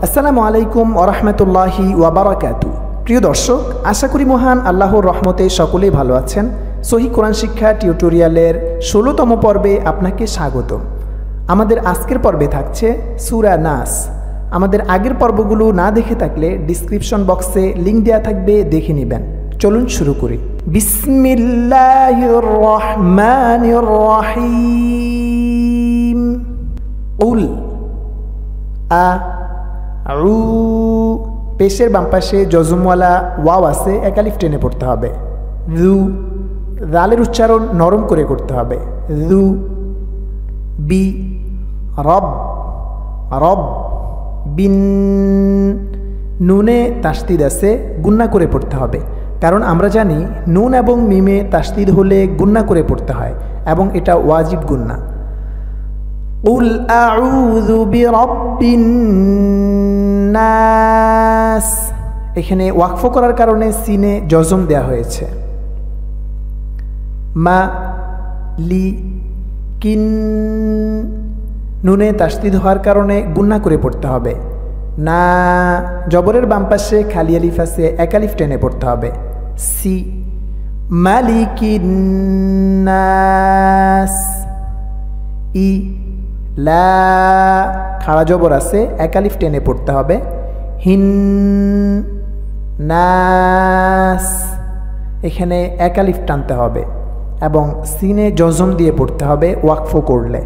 আসসালামু আলাইকুম ওয়া রাহমাতুল্লাহি ওয়া বারাকাতুহু। প্রিয় দর্শক, আশা করি মহান আল্লাহর রহমতে সকলেই ভালো আছেন। সহিহ কোরআন শিক্ষা টিউটোরিয়ালের ১৬তম পর্বে আপনাকে স্বাগতম। আমাদের আজকের পর্বে থাকছে সূরা নাস। আমাদের আগের পর্বগুলো না দেখে থাকলে ডিসক্রিপশন বক্সে লিংক দেওয়া থাকবে, দেখে নেবেন। চলুন শুরু করি। বিসমিল্লাহির রহমানির রহিম। উল আ আউ, পেশের বাম পাশে জজমওয়ালা ওয়াও আছে, এক আলিফ টেনে পড়তে হবে। রু, রালের উচ্চারণ নরম করে করতে হবে। রু। বি, রব রব। বিন, নুনে তাসদিদ আছে, গুন্না করে পড়তে হবে, কারণ আমরা জানি নুন এবং মিমে তাসদিদ হলে গুন্না করে পড়তে হয় এবং এটা ওয়াজিব গুন্না। উল আউযু বিরাব্বিন নাস, এখানে ওয়াকফ করার কারণে সিনে জজম দেয়া হয়েছে। মা লি কিন, নুনে তাসদিদ হওয়ার কারণে গুন্না করে পড়তে হবে। না, জবরের বাম পাশে খালি আলিফ আছে, এক আলিফ টেনে পড়তে হবে। সি, মালিকিন নাস। ই, লা, খাড়া জবর আছে, এক আলিফ টেনে পড়তে হবে। হিন নাস, এখানে এক আলিফ টানতে হবে এবং সিনে জজম দিয়ে পড়তে হবে ওয়াকফ করলে।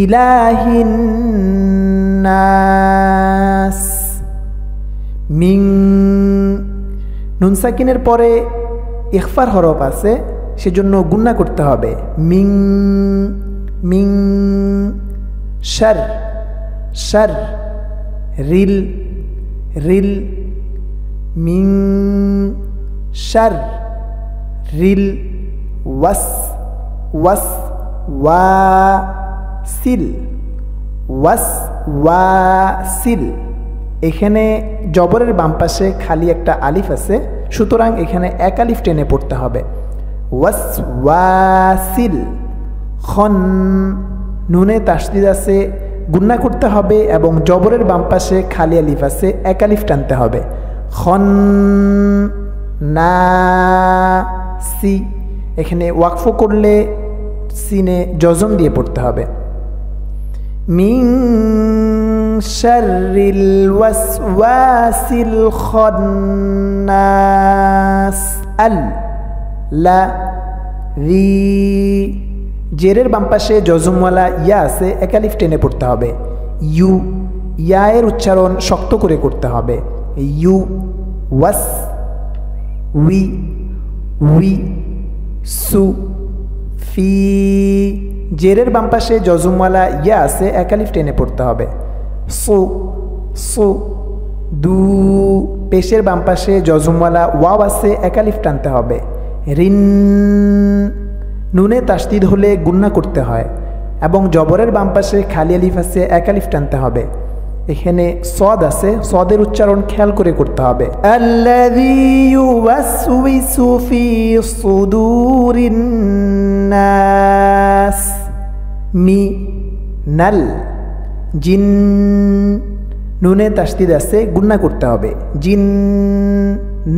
ইলাহিন নাস। মিং, নুন সাকিনের পরে ইখফার হরফ আছে, সেজন্য গুন্না করতে হবে। মিং মিং। শার শার। রিল রিল। মিং শার রিল। ওয়াস ওয়াস। ওয়াসিল ওয়াস ওয়াসিল, এখানে জবরের বাম পাশে খালি একটা আলিফ আছে, সুতরাং এখানে এক আলিফ টেনে পড়তে হবে। ওয়াস ওয়াসিল। খন, নুনে তাসদিদ আছে, গুন্না করতে হবে এবং জবরের বাম পাশে খালি আলিফ আছে, এক আলিফ টানতে হবে। খন না সি, এখানে ওয়াকফ করলে সিনে জজম দিয়ে পড়তে হবে। মিন শাররিল ওয়াসওয়াসিল খান্নাস। আল লা রি, জেরের বাম পাশে জজমওয়ালা ইয়া আছে, এক আলিফ টেনে পড়তে হবে। ইউ, ইয়া এর উচ্চারণ শক্ত করে করতে হবে। ইউ। ওয়াস উই উই। সু ফি, জেরের বাম পাশে জজমওয়ালা ইয়া আছে, এক আলিফ টেনে পড়তে হবে। সু সু। দু, পেশের বাম পাশে জজমওয়ালা ওয়াও আছে, এক আলিফ টানতে হবে। রিন, নুনে তাসদিদ হলে গুন্না করতে হয় এবং জবরের বাম পাশে খালি আলিফ আছে, এক আলিফ টানতে হবে। এখানে সদ আছে, সদের উচ্চারণ খেয়াল করে করতে হবে। আল্লাযী ইউওয়াসউইসু ফি সুদুরিন নাস। মি নাল। জিন, নুনে তাসদিদ আছে, গুন্না করতে হবে। জিন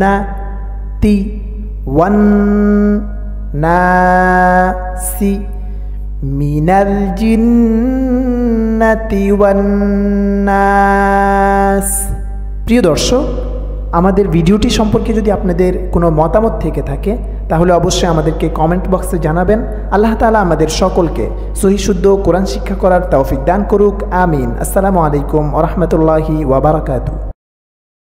না তি। ওয়ান নাসি মিনাল জিন্নাতি ওয়ান নাস। প্রিয় দর্শক, আমাদের ভিডিওটি সম্পর্কে যদি আপনাদের কোনো মতামত থেকে থাকে তাহলে অবশ্যই আমাদেরকে কমেন্ট বক্সে জানাবেন। আল্লাহ তাআলা আমাদের সকলকে সহিহ শুদ্ধ কোরআন শিক্ষা করার তৌফিক দান করুক। আমিন। আসসালামু আলাইকুম ওয়া রাহমাতুল্লাহি ওয়া বারাকাতুহু।